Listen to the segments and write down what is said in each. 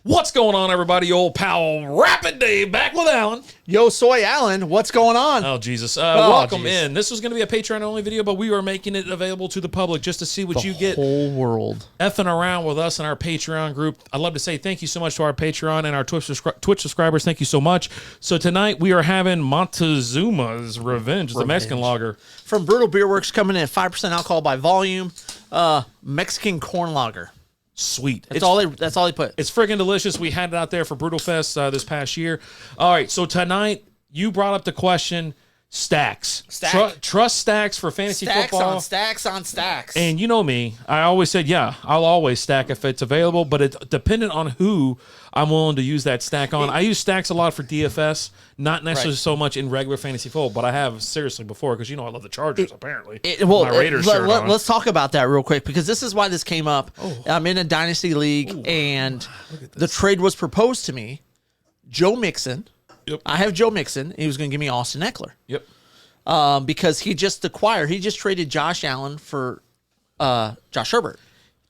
What's going on, everybody? Old pal Rapid Dave back with Alan. Yo, Soy Alan, what's going on? Oh, Jesus. Welcome in. This was going to be a Patreon-only video, but we are making it available to the public just to see what you get. The whole world. Effing around with us in our Patreon group. I'd love to say thank you so much to our Patreon and our Twitch subscribers. Thank you so much. So tonight we are having Montezuma's Revenge, the Mexican lager. From Brutal Beerworks, coming in at 5% alcohol by volume. Mexican corn lager. Sweet. That's all they put. It's friggin' delicious. We had it out there for Brutal Fest this past year. All right, so tonight you brought up the question, stacks. Trust stacks for fantasy football. Stacks on stacks. And you know me, I always said, yeah, I'll always stack if it's available, but it's dependent on who I'm willing to use that stack on. I use stacks a lot for DFS, not necessarily so much in regular fantasy football, but I have seriously before because, you know, I love the Chargers, apparently. My Raiders shirt on. Let's talk about that real quick because this is why this came up. I'm in a Dynasty League, and the trade was proposed to me. Joe Mixon. Yep. I have Joe Mixon. He was going to give me Austin Eckler. Yep. Because he just traded Josh Allen for Josh Herbert.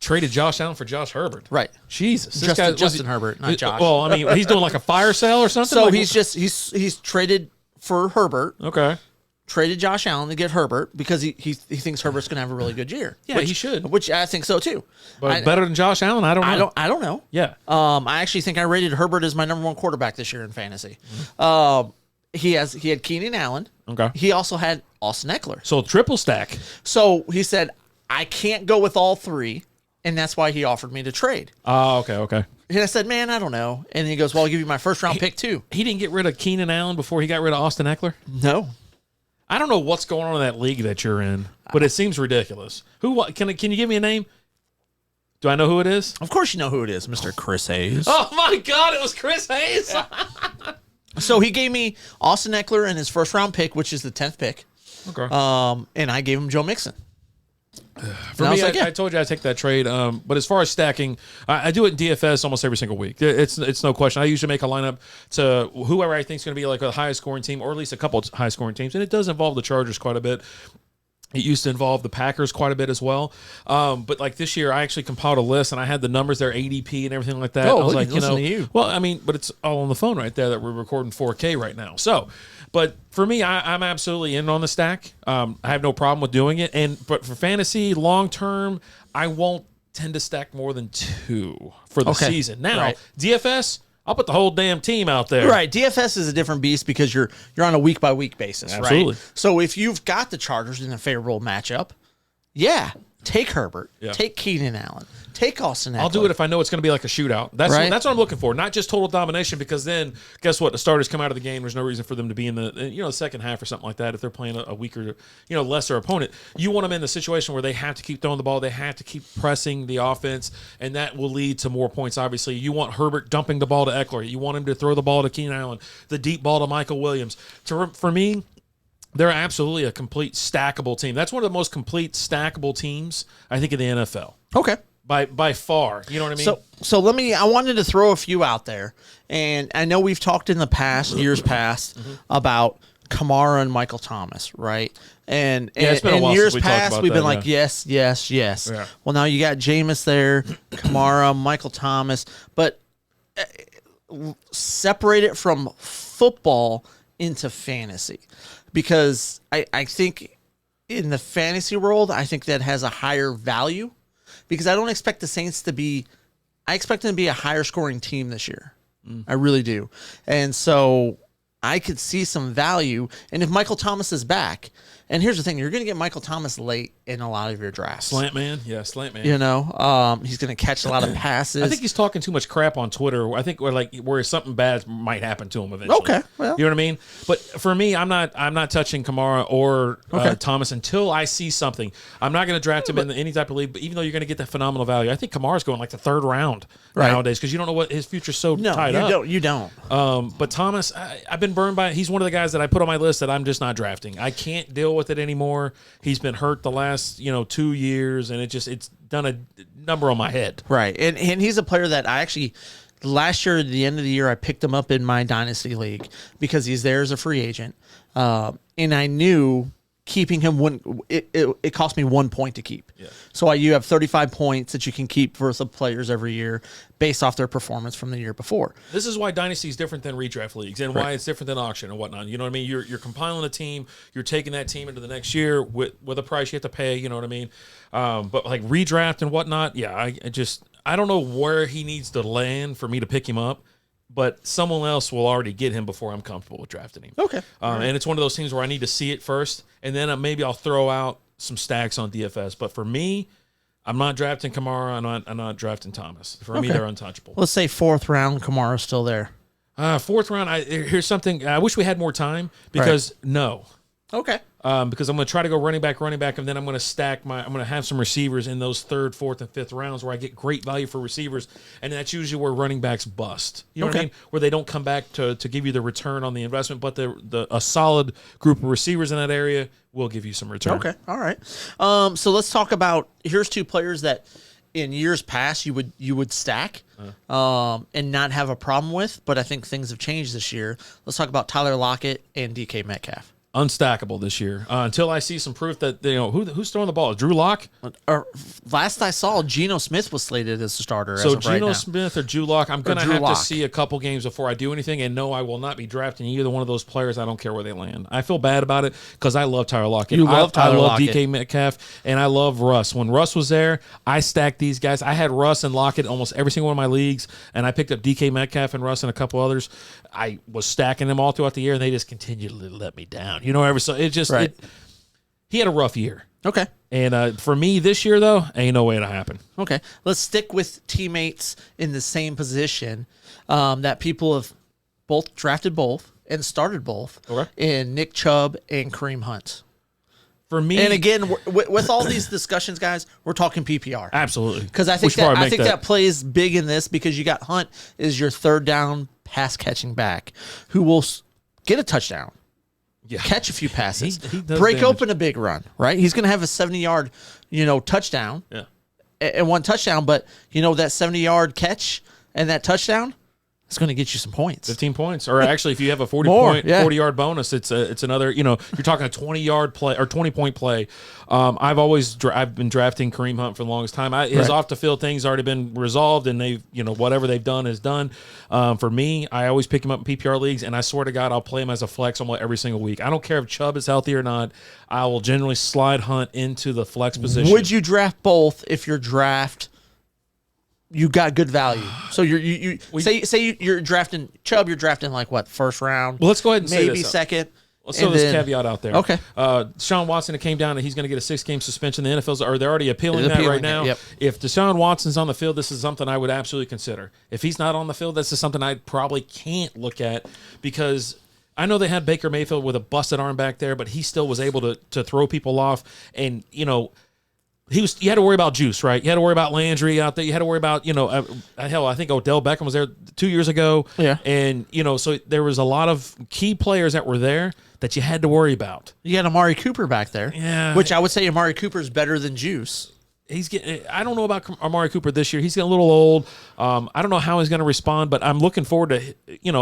Traded Josh Allen for Josh Herbert. Right. Jesus. Justin Herbert, not Josh. Well, I mean, he's doing like a fire sale or something? So he's traded for Herbert. Okay. Traded Josh Allen to get Herbert because he thinks Herbert's going to have a really good year. Yeah, he should. Which I think so too. But better than Josh Allen? I don't know. I don't know. Yeah. I actually think I rated Herbert as my number one quarterback this year in fantasy. He had Keenan Allen. Okay. He also had Austin Eckler. So triple stack. So he said, I can't go with all three, and that's why he offered me to trade. Oh, okay. And I said, man, I don't know. And he goes, well, I'll give you my first round pick too. He didn't get rid of Keenan Allen before he got rid of Austin Eckler? No. I don't know what's going on in that league that you're in, but it seems ridiculous. Can you give me a name? Do I know who it is? Of course you know who it is, Mr. Chris Hayes. Oh, my God, it was Chris Hayes. Yeah. So he gave me Austin Eckler and his first round pick, which is the 10th pick. Okay. And I gave him Joe Mixon. For me, I told you I'd take that trade. But as far as stacking, I do it in DFS almost every single week. It's no question. I usually make a lineup to whoever I think is going to be like a highest scoring team, or at least a couple of high scoring teams. And it does involve the Chargers quite a bit. It used to involve the Packers quite a bit as well. But like this year, I actually compiled a list and I had the numbers there, ADP and everything like that. Oh, I was like, listen to you. Well, I mean, but it's all on the phone right there that we're recording 4K right now. So, but for me, I'm absolutely in on the stack. I have no problem with doing it. But for fantasy, long term, I won't tend to stack more than 2 for the season. Now, DFS, I'll put the whole damn team out there. Right. DFS is a different beast because you're on a week-by-week basis, Absolutely. Right? So if you've got the Chargers in a favorable matchup, take Herbert, take Keenan Allen, take Austin Eckler. I'll do it if I know it's going to be like a shootout. That's what I'm looking for, not just total domination, because then guess what? The starters come out of the game. There's no reason for them to be in the second half or something like that if they're playing a weaker, lesser opponent. You want them in the situation where they have to keep throwing the ball. They have to keep pressing the offense, and that will lead to more points, obviously. You want Herbert dumping the ball to Eckler. You want him to throw the ball to Keenan Allen, the deep ball to Michael Williams. For me, they're absolutely a complete stackable team. That's one of the most complete stackable teams, I think, in the NFL. Okay. By far. You know what I mean? So I wanted to throw a few out there. And I know we've talked in the past, years past, about Kamara and Michael Thomas, right? And it's been a while years since we talked past, about we've been that, like, yes. Yeah. Well, now you got Jameis there, Kamara, Michael Thomas. But separate it from football into fantasy. Because I think in the fantasy world, I think that has a higher value because I don't expect the Saints to be – I expect them to be a higher scoring team this year. I really do. And so I could see some value. And if Michael Thomas is back – and here's the thing, you're going to get Michael Thomas late in a lot of your drafts. Slant man. Yeah, slant man. He's going to catch a lot of passes. I think he's talking too much crap on Twitter. I think where something bad might happen to him eventually. Okay. Well. You know what I mean? But for me, I'm not touching Kamara or Thomas until I see something. I'm not going to draft him in any type of league, but even though you're going to get that phenomenal value. I think Kamara's going like the 3rd round nowadays because you don't know what his future's so tied up. You don't. But Thomas, I've been burned by it. He's one of the guys that I put on my list that I'm just not drafting. I can't deal with it anymore. He's been hurt the last 2 years, and it's done a number on my head. Right, and he's a player that I actually last year at the end of the year I picked him up in my dynasty league because he's there as a free agent, and I knew keeping him it cost me 1 point to keep. Yeah. So you have 35 points that you can keep for some players every year based off their performance from the year before. This is why Dynasty is different than redraft leagues and why it's different than auction and whatnot. You know what I mean? You're compiling a team. You're taking that team into the next year with a price you have to pay. You know what I mean? But like redraft and whatnot, yeah, I don't know where he needs to land for me to pick him up. But someone else will already get him before I'm comfortable with drafting him. Okay. And it's one of those things where I need to see it first, and then maybe I'll throw out some stacks on DFS. But for me, I'm not drafting Kamara. I'm not drafting Thomas. For me, they're untouchable. Let's say 4th round, Kamara's still there. 4th round, here's something. I wish we had more time because no. Okay. Because I'm going to try to go running back, and then I'm going to stack I'm going to have some receivers in those 3rd, 4th, and 5th rounds where I get great value for receivers, and that's usually where running backs bust. You know what I mean? Where they don't come back to give you the return on the investment, but a solid group of receivers in that area will give you some return. Okay, all right. So let's talk about here's 2 players that in years past you would stack and not have a problem with, but I think things have changed this year. Let's talk about Tyler Lockett and DK Metcalf. Unstackable this year until I see some proof that who's throwing the ball. Drew Lock. Last I saw, Geno Smith was slated as the starter. So as of Geno right now. Smith or Drew Lock. I'm going to have to see a couple games before I do anything. And no, I will not be drafting either one of those players. I don't care where they land. I feel bad about it because I love Tyler Lockett. You love Tyler Lockett. DK Metcalf, and I love Russ. When Russ was there, I stacked these guys. I had Russ and Lockett almost every single one of my leagues, and I picked up DK Metcalf and Russ and a couple others. I was stacking them all throughout the year, and they just continued to let me down. So it just he had a rough year. Okay. And for me this year, though, ain't no way to happen. Okay. Let's stick with teammates in the same position that people have both drafted both and started both in Nick Chubb and Kareem Hunt. For me, and again, with all these discussions, guys, we're talking PPR. Absolutely. Because I think that plays big in this because you got Hunt is your 3rd down pass catching back who will get a touchdown. Yeah. Catch a few passes, he break open a big run, right? He's going to have a 70-yard, touchdown, and 1 touchdown. But that 70-yard catch and that touchdown, it's going to get you some points. 15 points, or actually, if you have a 40-yard bonus, it's another. You're talking a 20-yard play or 20-point play. I've been drafting Kareem Hunt for the longest time. His off the field thing's already been resolved, and they've whatever they've done is done. For me, I always pick him up in PPR leagues, and I swear to God, I'll play him as a flex almost every single week. I don't care if Chubb is healthy or not. I will generally slide Hunt into the flex position. Would you draft both if your draft? You got good value. So you're drafting Chubb. You're drafting like what, 1st round? Well, let's go ahead and maybe say this 2nd. Let's throw this caveat out there. Okay. Deshaun Watson, it came down and he's going to get a 6-game suspension. The NFL's they're already appealing that right now. Yep. If Deshaun Watson's on the field, this is something I would absolutely consider. If he's not on the field, this is something I probably can't look at because I know they had Baker Mayfield with a busted arm back there, but he still was able to throw people off. And you had to worry about Juice, right? You had to worry about Landry out there. You had to worry about, hell, I think Odell Beckham was there 2 years ago. Yeah. And, so there was a lot of key players that were there that you had to worry about. You had Amari Cooper back there. Yeah. Which I would say Amari Cooper is better than Juice. I don't know about Amari Cooper this year. He's getting a little old. I don't know how he's going to respond, but I'm looking forward to,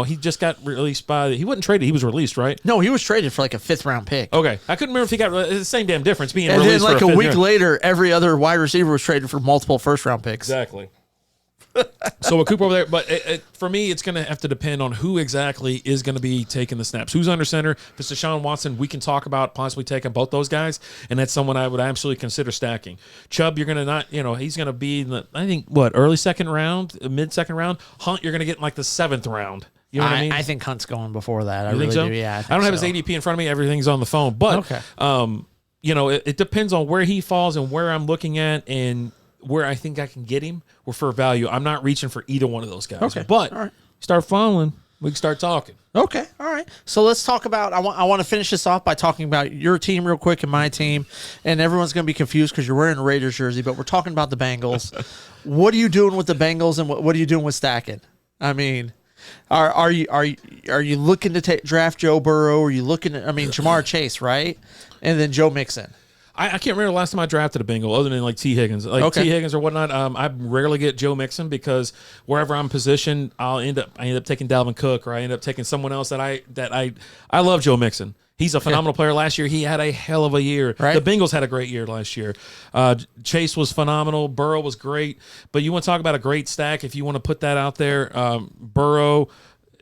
he just got released he wasn't traded. He was released, right? No, he was traded for like a 5th round pick. Okay. I couldn't remember if he got the same damn difference being and released. And then like a week later, every other wide receiver was traded for multiple 1st round picks. Exactly. So with Cooper over there, but for me, it's going to have to depend on who exactly is going to be taking the snaps. Who's under center? If it's Deshaun Watson, we can talk about possibly taking both those guys, and that's someone I would absolutely consider stacking. Chubb, you're going to not, he's going to be in the, I think, early 2nd round, mid-2nd round. Hunt, you're going to get in like the 7th round. You know what I mean? I think Hunt's going before that. I really think so? Do. Yeah, I don't have his ADP in front of me. Everything's on the phone. But, it depends on where he falls and where I'm looking at and where I think I can get him or for value. I'm not reaching for either one of those guys. Okay. But start following, we can start talking. Okay. All right. So let's talk about I want to finish this off by talking about your team real quick and my team. And everyone's going to be confused because you're wearing a Raiders jersey, but we're talking about the Bengals. What are you doing with the Bengals and what are you doing with stacking? I mean, are you looking to draft Joe Burrow? Are you looking at Jamar Chase, right? And then Joe Mixon. I can't remember the last time I drafted a Bengal other than like T. Higgins. T. Higgins or whatnot. I rarely get Joe Mixon because wherever I'm positioned, I end up taking Dalvin Cook or I end up taking someone else that I love Joe Mixon. He's a phenomenal player. Last year, he had a hell of a year. Right. The Bengals had a great year last year. Chase was phenomenal. Burrow was great. But you want to talk about a great stack, if you want to put that out there, Burrow,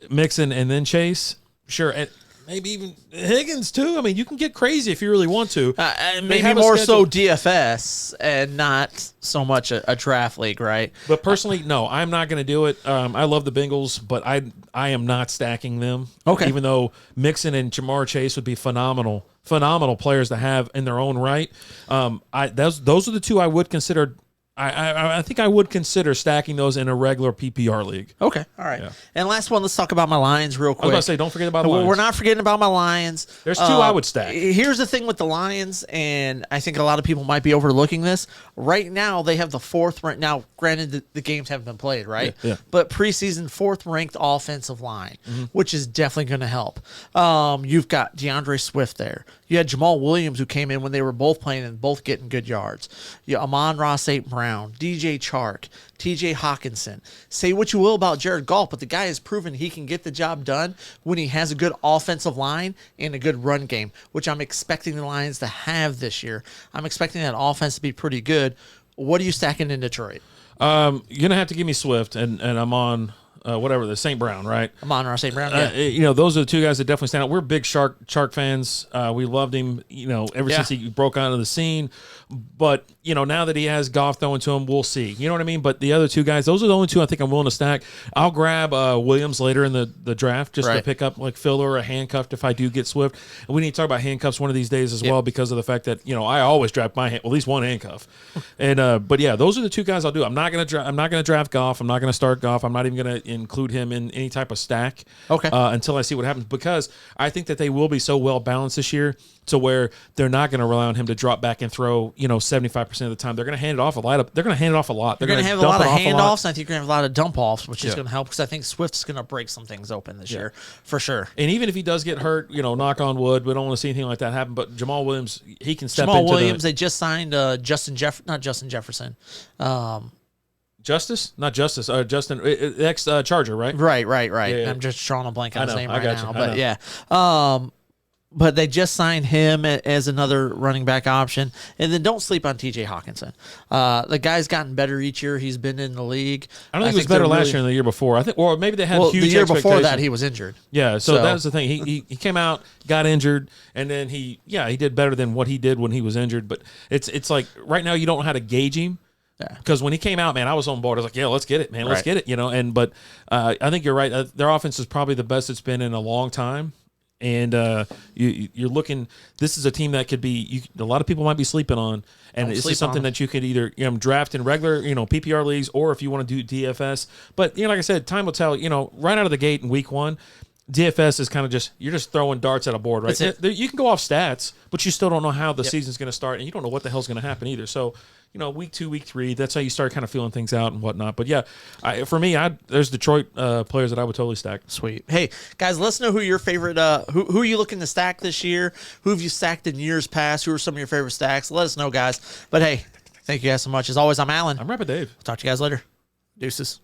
Mixon, and then Chase, sure. And maybe even Higgins, too. I mean, you can get crazy if you really want to. Maybe more so DFS and not so much a draft league, right? But personally, no, I'm not going to do it. I love the Bengals, but I am not stacking them. Okay. Even though Mixon and Jamar Chase would be phenomenal players to have in their own right. Those are the two I would consider. I think I would consider stacking those in a regular PPR league. Okay. All right. Yeah. And last one, let's talk about my Lions real quick. I was about to say, don't forget about the Lions. We're not forgetting about my Lions. There's two I would stack. Here's the thing with the Lions, and I think a lot of people might be overlooking this. Right now, they have the fourth ranked. Now, granted, the games haven't been played, right? Yeah. But preseason fourth ranked offensive line, which is definitely going to help. You've got DeAndre Swift there. You had Jamal Williams, who came in when they were both playing and both getting good yards. Amon-Ra St. Brown, DJ Chark, TJ Hawkinson. Say what you will about Jared Goff, but the guy has proven he can get the job done when he has a good offensive line and a good run game, which I'm expecting the Lions to have this year. I'm expecting that offense to be pretty good. What are you stacking in Detroit? You're going to have to give me Swift, and I'm on the St. Brown, right? Amon-Ra St. Brown, yeah. Those are the two guys that definitely stand out. We're big Shark fans. We loved him, ever since he broke onto the scene. But, now that he has Goff throwing to him, we'll see. You know what I mean? But the other two guys, those are the only two I think I'm willing to stack. I'll grab Williams later in the draft just to pick up like filler or a handcuffed if I do get Swift. And we need to talk about handcuffs one of these days as well, because of the fact that, I always draft at least one handcuff. And but yeah, those are the two guys I'll do. I'm not going to draft Goff. I'm not going to start Goff. I'm not even going to include him in any type of stack until I see what happens, because I think that they will be so well balanced this year to where they're not going to rely on him to drop back and throw 75% of the time. They're going to hand it off a lot. They're going to hand it off a lot. They're going to have a lot of handoffs, and I think you're going to have a lot of dump offs, which is going to help, because I think Swift's going to break some things open this year for sure. And even if he does get hurt, knock on wood, we don't want to see anything like that happen. But Jamal Williams, he can step into they just signed not Justin Jefferson. Justice? Not Justice. Justin, ex-Charger, right? Right. Yeah. I'm just drawing a blank on his name right now. But yeah. But they just signed him as another running back option. And then don't sleep on TJ Hawkinson. The guy's gotten better each year he's been in the league. I don't think he was better last year than the year before. I think, or maybe they had huge the year before that he was injured. Yeah, so that was the thing. He came out, got injured, and then he did better than what he did when he was injured. But it's like right now you don't know how to gauge him. Because when he came out, man, I was on board. I was like, yeah, let's get it, man. Let's get it, But I think you're right. Their offense is probably the best it's been in a long time. And you're looking. This is a team that could be. A lot of people might be sleeping on, and this is something that you could either draft in regular PPR leagues, or if you want to do DFS. But like I said, time will tell. Right out of the gate in week one, DFS is kind of you're just throwing darts at a board, right? You can go off stats, but you still don't know how the season's going to start, and you don't know what the hell's going to happen either. So, week 2, week 3, that's how you start kind of feeling things out and whatnot. But yeah, for me, there's Detroit players that I would totally stack. Sweet. Hey guys, let us know who your favorite. Who are you looking to stack this year? Who have you stacked in years past? Who are some of your favorite stacks? Let us know, guys. But hey, thank you guys so much. As always, I'm Alan. I'm Rapid Dave. Talk to you guys later. Deuces.